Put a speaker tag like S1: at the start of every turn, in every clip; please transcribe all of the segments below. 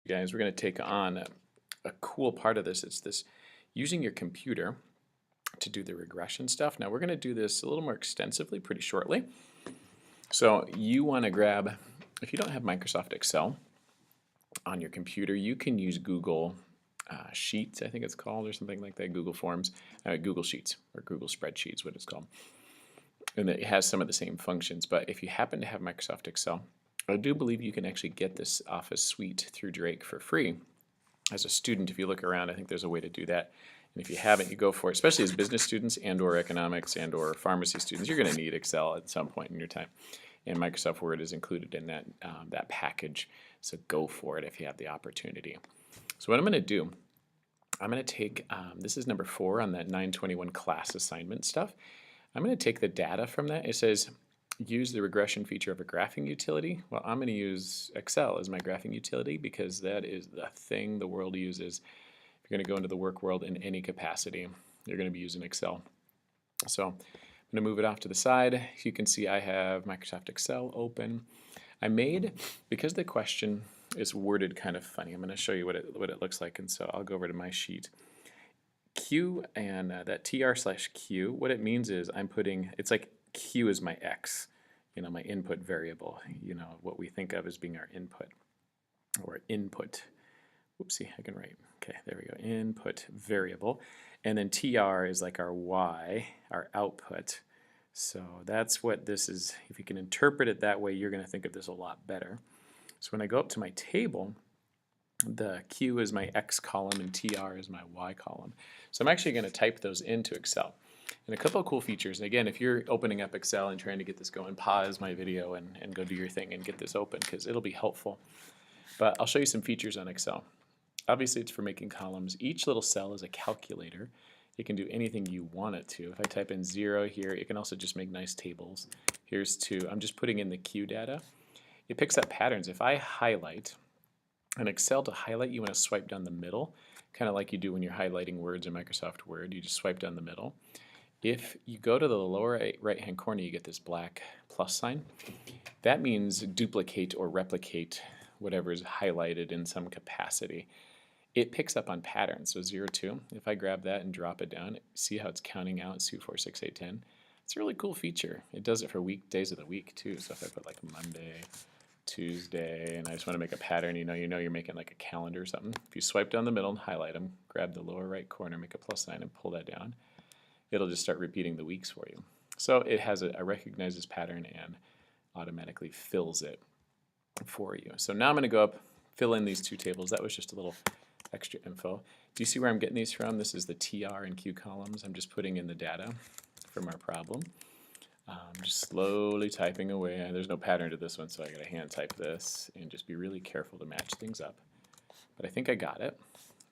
S1: Guys, we're going to take on a cool part of this. It's this using your computer to do the regression stuff. Now we're going to do this a little more extensively pretty shortly. So you want to grab, if you don't have Microsoft Excel on your computer, you can use Google Sheets, I think it's called, or something like that, Google Forms, Google Sheets, or Google Spreadsheets, what it's called. And it has some of the same functions, but if you happen to have Microsoft Excel, I do believe you can actually get this Office suite through Drake for free. As a student, if you look around, I think there's a way to do that. And if you haven't, you go for it, especially as business students and or economics and or pharmacy students. You're going to need Excel at some point in your time. And Microsoft Word is included in that package. So go for it if you have the opportunity. So what I'm going to do, I'm going to take, this is number 4 on that 921 class assignment stuff. I'm going to take the data from that. It says, use the regression feature of a graphing utility. Well, I'm going to use Excel as my graphing utility because that is the thing the world uses. If you're going to go into the work world in any capacity, you're going to be using Excel. So I'm going to move it off to the side. You can see I have Microsoft Excel open. I made, because the question is worded kind of funny, I'm going to show you what it looks like. And so I'll go over to my sheet. Q and that tr/q, what it means is I'm putting, it's like Q is my X, my input variable, what we think of as being our input or input. Whoopsie, I can write. Okay, there we go. Input variable. And then tr is like our Y, our output. So that's what this is. If you can interpret it that way, you're going to think of this a lot better. So when I go up to my table, the Q is my X column and TR is my Y column. So I'm actually going to type those into Excel. And a couple of cool features, and again, if you're opening up Excel and trying to get this going, pause my video and go do your thing and get this open because it'll be helpful. But I'll show you some features on Excel. Obviously, it's for making columns. Each little cell is a calculator. It can do anything you want it to. If I type in 0 here, it can also just make nice tables. Here's 2. I'm just putting in the Q data. It picks up patterns. If I highlight, in Excel, to highlight, you want to swipe down the middle, kind of like you do when you're highlighting words in Microsoft Word. You just swipe down the middle. If you go to the lower right-hand corner, you get this black plus sign. That means duplicate or replicate whatever is highlighted in some capacity. It picks up on patterns, so 0, 2. If I grab that and drop it down, see how it's counting out 2, 4, 6, 8, 10. It's a really cool feature. It does it for weekdays of the week too. So if I put like Monday, Tuesday, and I just want to make a pattern, you're making like a calendar or something. If you swipe down the middle and highlight them, grab the lower right corner, make a plus sign, and pull that down, it'll just start repeating the weeks for you. So it has it recognizes pattern and automatically fills it for you. So now I'm going to go up, fill in these 2 tables. That was just a little extra info. Do you see where I'm getting these from? This is the TR and Q columns. I'm just putting in the data from our problem. Just slowly typing away. There's no pattern to this one, so I got to hand type this and just be really careful to match things up. But I think I got it.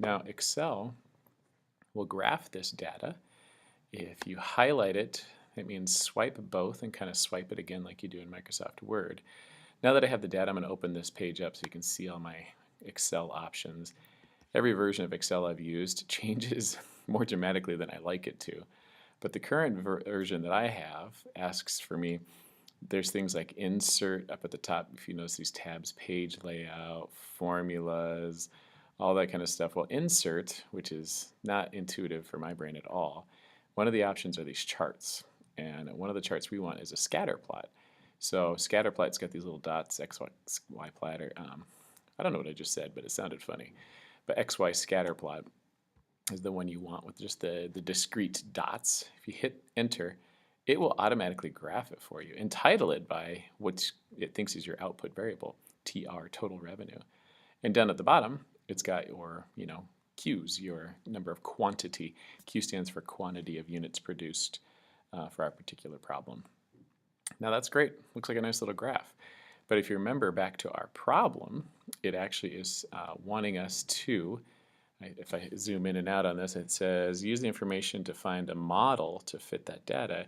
S1: Now Excel will graph this data. If you highlight it, it means swipe both and kind of swipe it again like you do in Microsoft Word. Now that I have the data, I'm going to open this page up so you can see all my Excel options. Every version of Excel I've used changes more dramatically than I like it to. But the current version that I have asks for me, there's things like insert up at the top, if you notice these tabs, page layout, formulas, all that kind of stuff. Well, insert, which is not intuitive for my brain at all, one of the options are these charts. And one of the charts we want is a scatter plot. So scatter plot's got these little dots, X, Y plot, or I don't know what I just said, but it sounded funny. But XY scatter plot is the one you want with just the discrete dots. If you hit enter, it will automatically graph it for you and title it by what it thinks is your output variable, TR, total revenue. And down at the bottom, it's got your, Qs, your number of quantity. Q stands for quantity of units produced for our particular problem. Now that's great. Looks like a nice little graph. But if you remember back to our problem, it actually is wanting us to, if I zoom in and out on this, it says use the information to find a model to fit that data.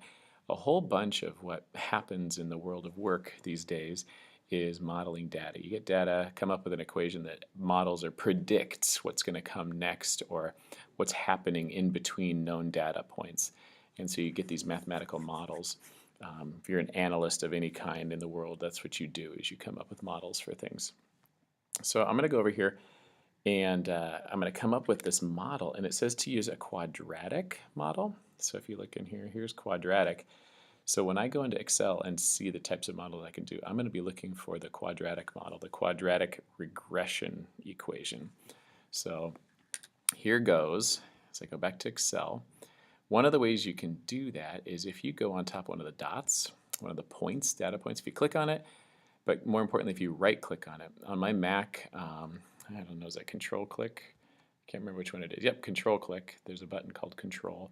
S1: A whole bunch of what happens in the world of work these days is modeling data. You get data, come up with an equation that models or predicts what's going to come next or what's happening in between known data points. And so you get these mathematical models. If you're an analyst of any kind in the world, that's what you do, is you come up with models for things. So I'm going to go over here. And I'm going to come up with this model, and it says to use a quadratic model. So if you look in here, here's quadratic. So when I go into Excel and see the types of models I can do, I'm going to be looking for the quadratic model, the quadratic regression equation. So here goes. So I go back to Excel. One of the ways you can do that is if you go on top of one of the dots, one of the points, data points, if you click on it, but more importantly, if you right click on it. On my Mac, I don't know, is that control click? Can't remember which one it is. Yep, control click. There's a button called control.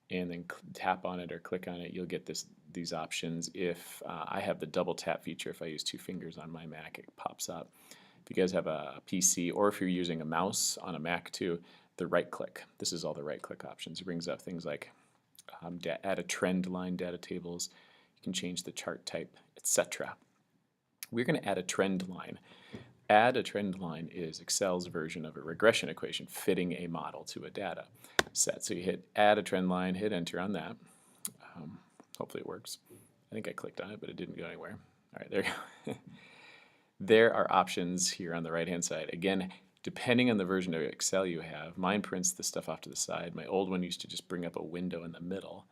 S1: And then tap on it or click on it, you'll get these options. If I have the double tap feature, if I use 2 fingers on my Mac, it pops up. If you guys have a PC, or if you're using a mouse on a Mac too, the right click. This is all the right click options. It brings up things like add a trend line data tables. You can change the chart type, etc. We're going to add a trend line. Add a trend line is Excel's version of a regression equation fitting a model to a data set. So you hit add a trend line, hit enter on that. Hopefully it works. I think I clicked on it, but it didn't go anywhere. All right, there you go. There are options here on the right-hand side. Again, depending on the version of Excel you have, mine prints the stuff off to the side. My old one used to just bring up a window in the middle.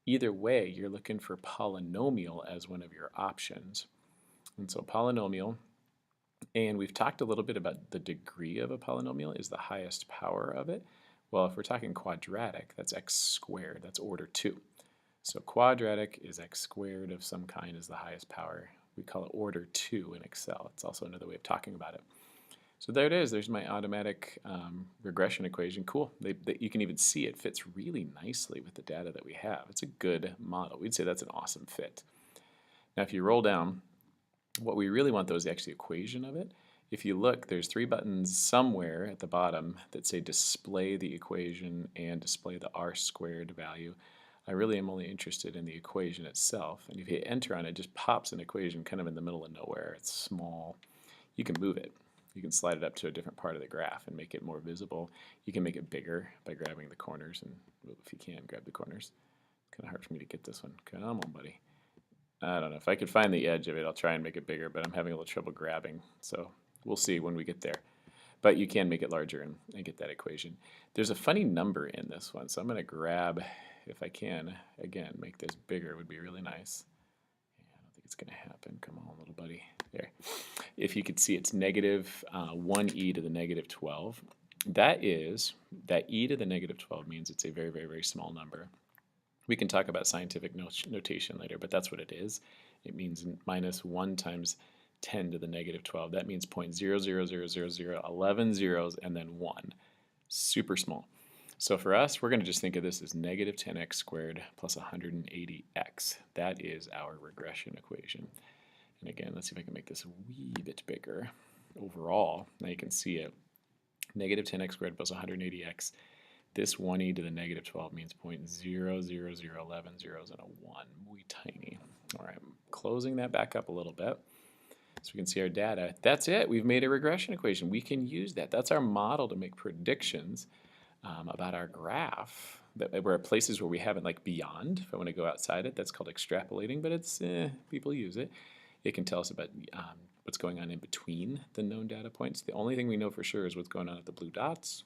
S1: Either way, you're looking for polynomial as one of your options. And so polynomial, and we've talked a little bit about the degree of a polynomial is the highest power of it. Well, if we're talking quadratic, that's x squared, that's order 2. So quadratic is x squared of some kind is the highest power. We call it order 2 in Excel. It's also another way of talking about it. So there it is. There's my automatic regression equation. Cool. You can even see it fits really nicely with the data that we have. It's a good model. We'd say that's an awesome fit. Now if you roll down, what we really want though is the actual equation of it. If you look, there's 3 buttons somewhere at the bottom that say display the equation and display the r squared value. I really am only interested in the equation itself. And if you hit enter on it, it just pops an equation kind of in the middle of nowhere. It's small. You can move it. You can slide it up to a different part of the graph and make it more visible. You can make it bigger by grabbing the corners, and if you can, grab the corners. It's kind of hard for me to get this one. Come on, buddy. I don't know. If I could find the edge of it, I'll try and make it bigger, but I'm having a little trouble grabbing. So we'll see when we get there. But you can make it larger and get that equation. There's a funny number in this one, so I'm going to grab, if I can, again, make this bigger. It would be really nice. I don't think it's going to happen. Come on, little buddy. There. If you could see, it's negative 1e to the negative 12. That e to the negative 12 means it's a very, very, very small number. We can talk about scientific notation later, but that's what it is. It means minus 1 times 10 to the negative 12. That means 0.00000, 11 zeros, and then 1. Super small. So for us, we're going to just think of this as negative 10x squared plus 180x. That is our regression equation. And again, let's see if I can make this a wee bit bigger overall. Now you can see it. Negative 10x squared plus 180x. This 1e to the negative 12 means 0.00011 zeros and a 1. Wee tiny. All right, I'm closing that back up a little bit so we can see our data. That's it. We've made a regression equation. We can use that. That's our model to make predictions about our graph. We're at places where we haven't, like beyond. If I want to go outside it, that's called extrapolating, but it's people use it. It can tell us about what's going on in between the known data points. The only thing we know for sure is what's going on at the blue dots.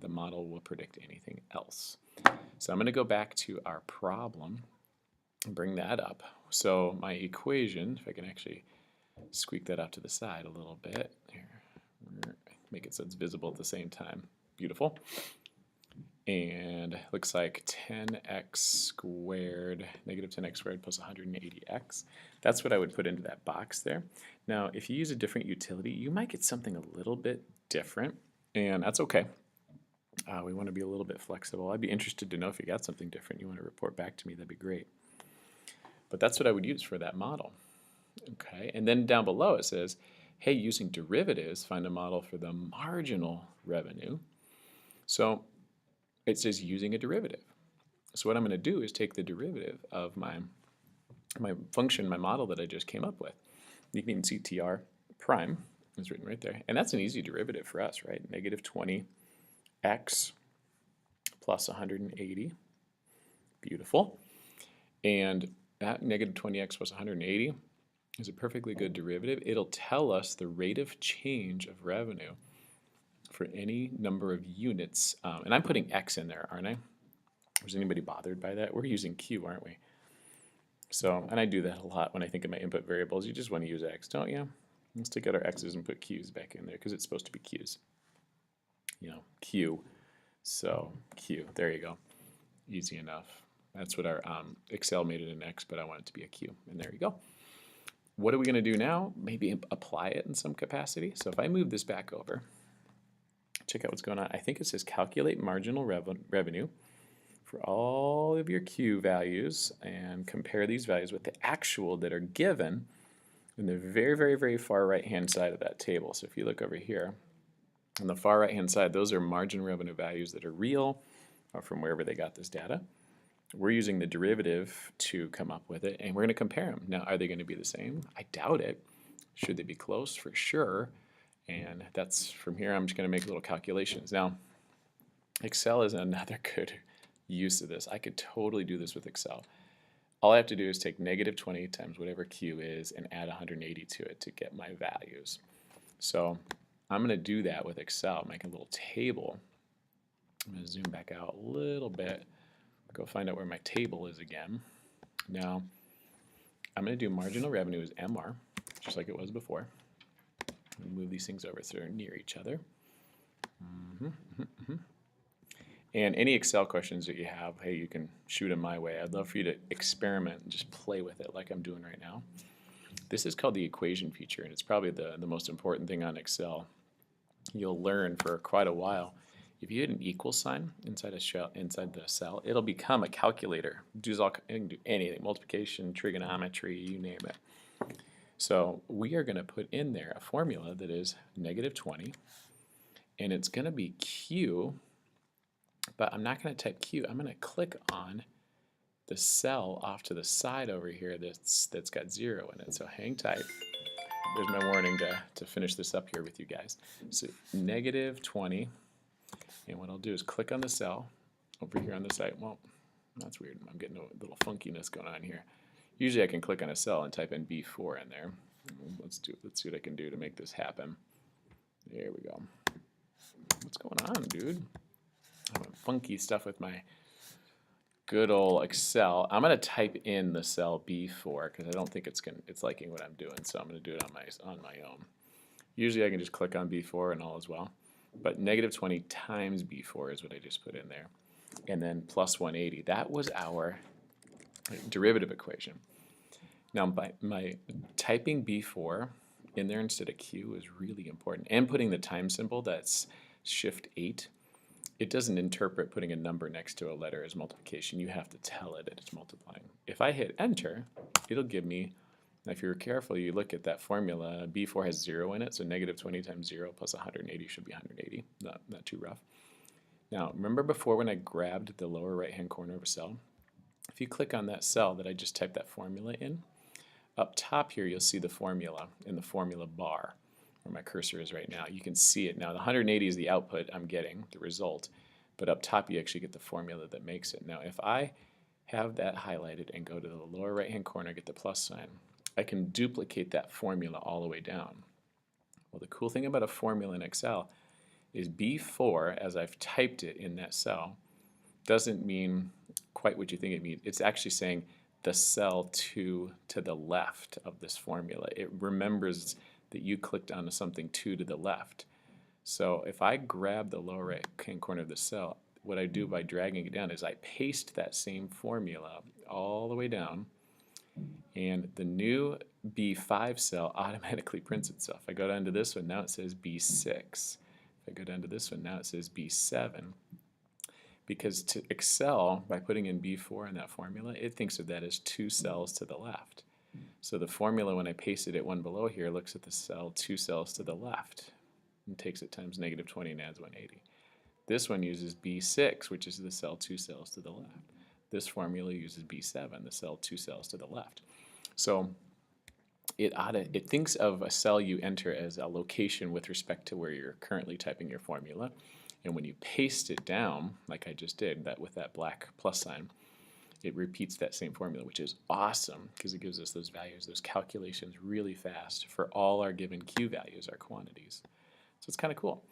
S1: The model will predict anything else. So I'm going to go back to our problem and bring that up. So my equation, if I can actually squeak that out to the side a little bit, here, make it so it's visible at the same time. Beautiful. And it looks like 10x squared, negative 10x squared plus 180x. That's what I would put into that box there. Now, if you use a different utility, you might get something a little bit different, and that's okay. We want to be a little bit flexible. I'd be interested to know if you got something different you want to report back to me. That'd be great. But that's what I would use for that model. Okay, and then down below it says, hey, using derivatives, find a model for the marginal revenue. So it says using a derivative. So what I'm going to do is take the derivative of my function, my model that I just came up with. You can see TR prime is written right there. And that's an easy derivative for us, right? Negative 20x plus 180. Beautiful. And that negative 20x plus 180 is a perfectly good derivative. It'll tell us the rate of change of revenue for any number of units, and I'm putting X in there, aren't I? Was anybody bothered by that? We're using Q, aren't we? So, and I do that a lot when I think of my input variables. You just want to use X, don't you? Let's take out our X's and put Q's back in there because it's supposed to be Q's. You know, Q. So, Q. There you go. Easy enough. That's what our Excel made it an X, but I want it to be a Q. And there you go. What are we going to do now? Maybe apply it in some capacity. So if I move this back over, check out what's going on. I think it says calculate marginal revenue for all of your Q values and compare these values with the actual that are given in the very, very, very far right-hand side of that table. So if you look over here, on the far right-hand side, those are margin revenue values that are real or from wherever they got this data. We're using the derivative to come up with it, and we're going to compare them. Now, are they going to be the same? I doubt it. Should they be close? For sure. And that's from here, I'm just going to make little calculations. Now, Excel is another good use of this. I could totally do this with Excel. All I have to do is take negative 20 times whatever Q is and add 180 to it to get my values. So I'm going to do that with Excel, make a little table. I'm going to zoom back out a little bit. Go find out where my table is again. Now, I'm going to do marginal revenue as MR, just like it was before. Move these things over so they're near each other. And any Excel questions that you have, hey, you can shoot them my way. I'd love for you to experiment and just play with it like I'm doing right now. This is called the equation feature, and it's probably the most important thing on Excel. You'll learn for quite a while. If you hit an equal sign inside the cell, it'll become a calculator. It can do anything, multiplication, trigonometry, you name it. So we are going to put in there a formula that is negative 20, and it's going to be Q, but I'm not going to type Q. I'm going to click on the cell off to the side over here that's got 0 in it. So hang tight. There's my warning to finish this up here with you guys. So negative 20. And what I'll do is click on the cell over here on the side. Well, that's weird. I'm getting a little funkiness going on here. Usually I can click on a cell and type in B4 in there. Let's see what I can do to make this happen. There we go. What's going on, dude? I'm doing funky stuff with my good old Excel. I'm going to type in the cell B4 because I don't think it's liking what I'm doing. So I'm going to do it on my own. Usually I can just click on B4 and all is well. But negative 20 times B4 is what I just put in there. And then plus 180. That was our derivative equation. Now, by my typing B4 in there instead of Q is really important. And putting the time symbol, that's Shift 8. It doesn't interpret putting a number next to a letter as multiplication. You have to tell it that it's multiplying. If I hit Enter, it'll give me. Now, if you're careful, you look at that formula, B4 has 0 in it, so negative 20 times 0 plus 180 should be 180. Not too rough. Now, remember before when I grabbed the lower right-hand corner of a cell? If you click on that cell that I just typed that formula in, up top here you'll see the formula in the formula bar, where my cursor is right now. You can see it now. The 180 is the output I'm getting, the result, but up top you actually get the formula that makes it. Now, if I have that highlighted and go to the lower right-hand corner, get the plus sign, I can duplicate that formula all the way down. Well, the cool thing about a formula in Excel is B4, as I've typed it in that cell, doesn't mean quite what you think it means. It's actually saying the cell to the left of this formula. It remembers that you clicked onto something to the left. So if I grab the lower right-hand corner of the cell, what I do by dragging it down is I paste that same formula all the way down, and the new B5 cell automatically prints itself. I go down to this one, now it says B6. If I go down to this one, now it says B7. Because to Excel, by putting in B4 in that formula, it thinks of that as 2 cells to the left. So the formula, when I pasted it one below here, looks at the cell 2 cells to the left and takes it times negative 20 and adds 180. This one uses B6, which is the cell 2 cells to the left. This formula uses B7, the cell 2 cells to the left. So it thinks of a cell you enter as a location with respect to where you're currently typing your formula. And when you paste it down, like I just did, with that black plus sign, it repeats that same formula, which is awesome because it gives us those values, those calculations really fast for all our given Q values, our quantities. So it's kind of cool.